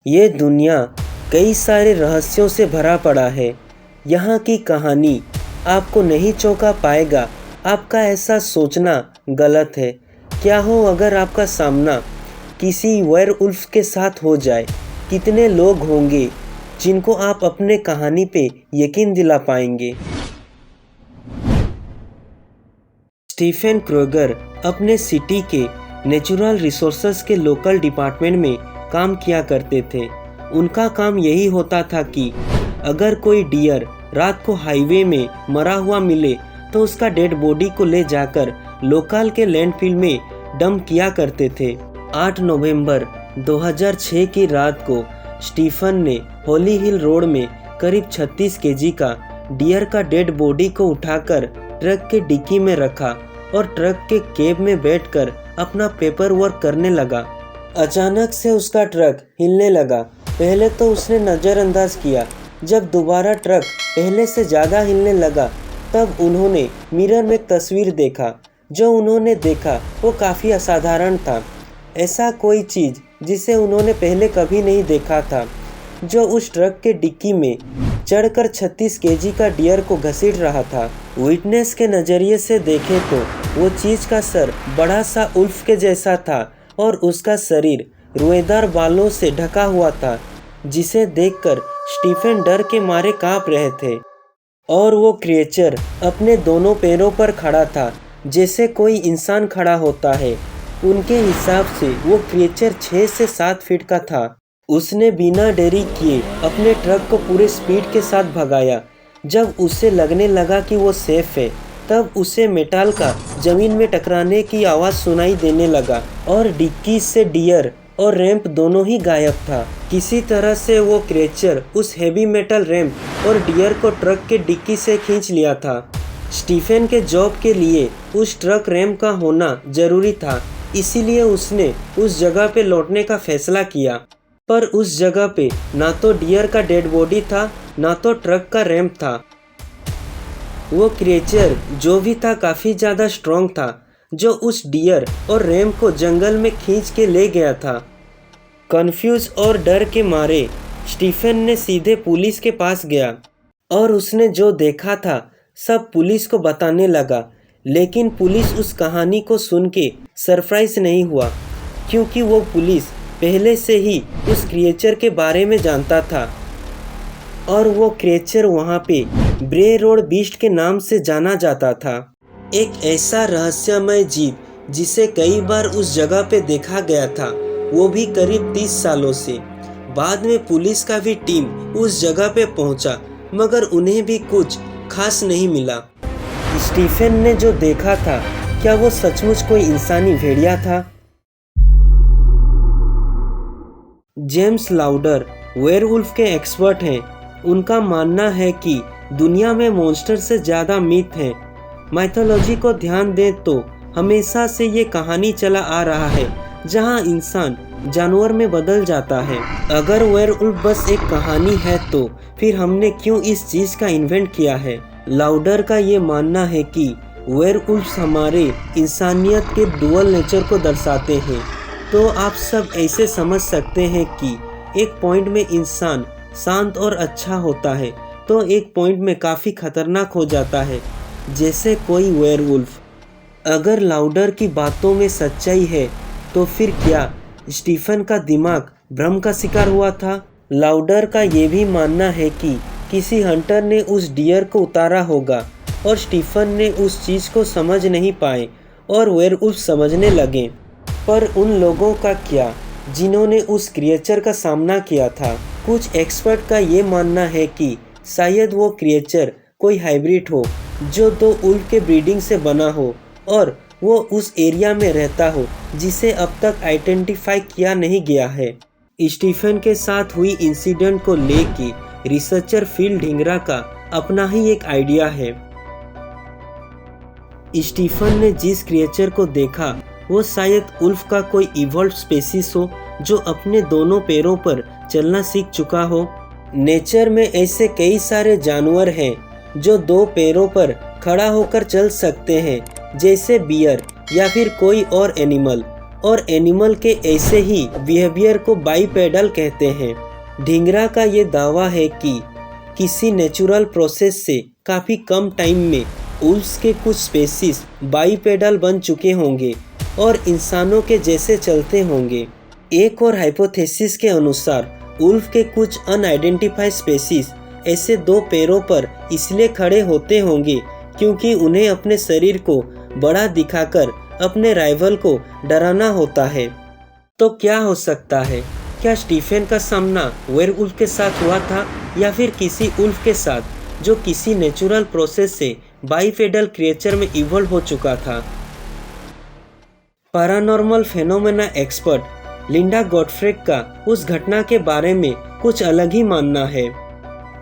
ये दुनिया कई सारे रहस्यों से भरा पड़ा है। यहाँ की कहानी आपको नहीं चौंका पाएगा। आपका ऐसा सोचना गलत है। क्या हो अगर आपका सामना किसी वेयरवुल्फ के साथ हो जाए? कितने लोग होंगे जिनको आप अपने कहानी पे यकीन दिला पाएंगे? स्टीफन क्रोगर अपने सिटी के नेचुरल रिसोर्सेज के लोकल डिपार्टमेंट में काम किया करते थे। उनका काम यही होता था कि अगर कोई डियर रात को हाईवे में मरा हुआ मिले तो उसका डेड बॉडी को ले जाकर लोकल के लैंडफिल में डंप किया करते थे। 8 नवंबर 2006 की रात को स्टीफन ने होली हिल रोड में करीब 36 केजी का डियर का डेड बॉडी को उठाकर ट्रक के डिक्की में रखा और ट्रक के कैब में बैठकर अपना पेपर वर्क करने लगा। अचानक से उसका ट्रक हिलने लगा। पहले तो उसने नज़रअंदाज किया। जब दोबारा ट्रक पहले से ज़्यादा हिलने लगा तब उन्होंने मिरर में एक तस्वीर देखा। जो उन्होंने देखा वो काफ़ी असाधारण था। ऐसा कोई चीज़ जिसे उन्होंने पहले कभी नहीं देखा था, जो उस ट्रक के डिक्की में चढ़कर 36 केजी का डियर को घसीट रहा था। विटनेस के नज़रिए से देखें तो वो चीज़ का सर बड़ा सा उल्फ के जैसा था और उसका शरीर रोएदार बालों से ढका हुआ था, जिसे देखकर स्टीफन डर के मारे कांप रहे थे। और वो क्रिएचर अपने दोनों पैरों पर खड़ा था, जैसे कोई इंसान खड़ा होता है। उनके हिसाब से वो क्रिएचर 6 से 7 फीट का था। उसने बिना देरी किए अपने ट्रक को पूरे स्पीड के साथ भगाया। जब उसे लगने लगा कि वो सेफ है तब उसे मेटल का जमीन में टकराने की आवाज़ सुनाई देने लगा और डिक्की से डियर और रैंप दोनों ही गायब था। किसी तरह से वो क्रिएचर उस हेवी मेटल रैंप और डियर को ट्रक के डिक्की से खींच लिया था। स्टीफन के जॉब के लिए उस ट्रक रैंप का होना जरूरी था, इसीलिए उसने उस जगह पे लौटने का फैसला किया। पर उस जगह पे ना तो डियर का डेड बॉडी था, ना तो ट्रक का रैंप था। वो क्रिएचर जो भी था काफ़ी ज़्यादा स्ट्रॉन्ग था, जो उस डियर और रैंप को जंगल में खींच के ले गया था। कंफ्यूज और डर के मारे स्टीफन ने सीधे पुलिस के पास गया और उसने जो देखा था सब पुलिस को बताने लगा। लेकिन पुलिस उस कहानी को सुन के सरप्राइज नहीं हुआ, क्योंकि वो पुलिस पहले से ही उस क्रिएचर के बारे में जानता था और वो क्रिएचर वहाँ पे ब्रे रोड बीस्ट के नाम से जाना जाता था। एक ऐसा रहस्यमय जीव जिसे कई बार उस जगह पे देखा गया था, वो भी करीब 30 सालों से। बाद में पुलिस का भी टीम उस जगह पे पहुंचा, मगर उन्हें भी कुछ खास नहीं मिला। स्टीफन ने जो देखा था, क्या वो सचमुच कोई इंसानी भेड़िया था? जेम्स लाउडर वेयरवुल्फ के एक्सपर्ट हैं। उनका मानना है कि दुनिया में मॉन्स्टर से ज़्यादा मिथ हैं। माइथोलॉजी को ध्यान दें तो हमेशा से ये कहानी चला आ रहा है जहां इंसान जानवर में बदल जाता है। अगर वेयरवुल्फ बस एक कहानी है तो फिर हमने क्यों इस चीज़ का इन्वेंट किया है? लाउडर का ये मानना है कि वेयरवुल्फ हमारे इंसानियत के डुअल नेचर को दर्शाते हैं। तो आप सब ऐसे समझ सकते हैं कि एक पॉइंट में इंसान शांत और अच्छा होता है तो एक पॉइंट में काफ़ी खतरनाक हो जाता है, जैसे कोई वेयरवुल्फ। अगर लाउडर की बातों में सच्चाई है तो फिर क्या स्टीफन का दिमाग भ्रम का शिकार हुआ था? लाउडर का ये भी मानना है कि किसी हंटर ने उस डियर को उतारा होगा और स्टीफन ने उस चीज़ को समझ नहीं पाए और वेयरवुल्फ समझने लगे। पर उन लोगों का क्या जिन्होंने उस क्रिएचर का सामना किया था? कुछ एक्सपर्ट का ये मानना है कि शायद वो क्रिएचर कोई हाइब्रिड हो, जो 2 उल्फ के ब्रीडिंग से बना हो और वो उस एरिया में रहता हो जिसे अब तक आइडेंटिफाई किया नहीं गया है। स्टीफन के साथ हुई इंसिडेंट को लेके रिसर्चर फिल ढिंगरा का अपना ही एक आइडिया है। स्टीफन ने जिस क्रिएचर को देखा वो शायद उल्फ का कोई इवॉल्व स्पेसीज हो, जो अपने दोनों पैरों पर चलना सीख चुका हो। नेचर में ऐसे कई सारे जानवर हैं जो 2 पैरों पर खड़ा होकर चल सकते हैं, जैसे बियर या फिर कोई और एनिमल। और एनिमल के ऐसे ही बिहेवियर को बाइपेडल कहते हैं। ढींगरा का ये दावा है कि किसी नेचुरल प्रोसेस से काफ़ी कम टाइम में उल्फ्स के कुछ स्पेसीज बाइपेडल बन चुके होंगे और इंसानों के जैसे चलते होंगे। एक और हाइपोथेसिस के अनुसार उल्फ के कुछ अनआइडेंटिफाइड स्पेसीज ऐसे दो पैरों पर इसलिए खड़े होते होंगे क्योंकि उन्हें अपने शरीर को बड़ा दिखाकर अपने राइवल को डराना होता है। तो क्या हो सकता है? क्या स्टीफेन का सामना वेयरवुल्फ के साथ हुआ था या फिर किसी उल्फ के साथ जो किसी नेचुरल प्रोसेस से बाइपेडल क्रिएचर में इवॉल्व हो चुका था? पैरानॉर्मल फेनोमेना एक्सपर्ट लिंडा गॉटफ्रेड का उस घटना के बारे में कुछ अलग ही मानना है।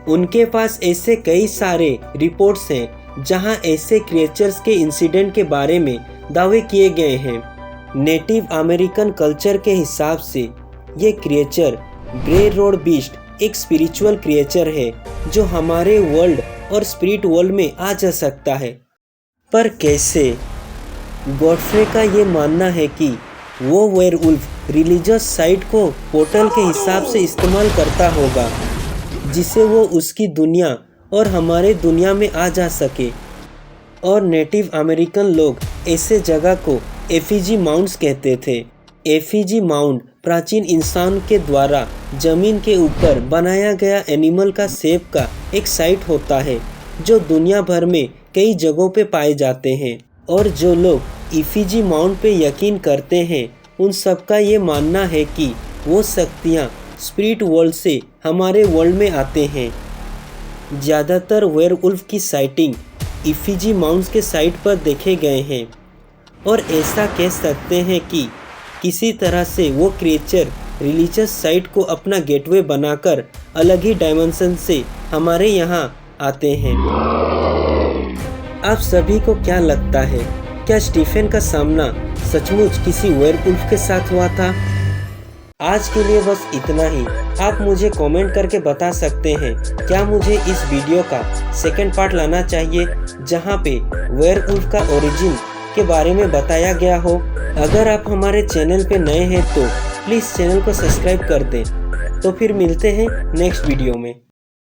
उनके पास ऐसे कई सारे रिपोर्ट्स हैं जहां ऐसे क्रिएचर्स के इंसिडेंट के बारे में दावे किए गए हैं। नेटिव अमेरिकन कल्चर के हिसाब से ये क्रिएचर ग्रे रोड बीस्ट एक स्पिरिचुअल क्रिएचर है जो हमारे वर्ल्ड और स्पिरिट वर्ल्ड में आ जा सकता है। पर कैसे? गॉडफ्रे का ये मानना है कि वो वेयरवुल्फ रिलीजियस साइट को पोर्टल के हिसाब से इस्तेमाल करता होगा जिसे वो उसकी दुनिया और हमारे दुनिया में आ जा सके। और नेटिव अमेरिकन लोग ऐसे जगह को एफिजी माउंट्स कहते थे। एफिजी माउंट प्राचीन इंसान के द्वारा जमीन के ऊपर बनाया गया एनिमल का शेप का एक साइट होता है जो दुनिया भर में कई जगहों पे पाए जाते हैं। और जो लोग एफिजी माउंट पे यकीन करते हैं उन सबका ये मानना है कि वो शक्तियाँ स्पिरिट वर्ल्ड से हमारे वर्ल्ड में आते हैं। ज़्यादातर वेयरवुल्फ की साइटिंग एफिजी माउंट्स के साइट पर देखे गए हैं और ऐसा कह सकते हैं कि किसी तरह से वो क्रिएचर रिलीजियस साइट को अपना गेटवे बनाकर अलग ही डायमेंशन से हमारे यहाँ आते हैं। आप सभी को क्या लगता है, क्या स्टीफेन का सामना सचमुच किसी वेयरवुल्फ के साथ हुआ था? आज के लिए बस इतना ही। आप मुझे कमेंट करके बता सकते हैं क्या मुझे इस वीडियो का सेकंड पार्ट लाना चाहिए जहाँ पे वेयरवुल्फ का ओरिजिन के बारे में बताया गया हो। अगर आप हमारे चैनल पे नए हैं तो प्लीज़ चैनल को सब्सक्राइब कर दें। तो फिर मिलते हैं नेक्स्ट वीडियो में।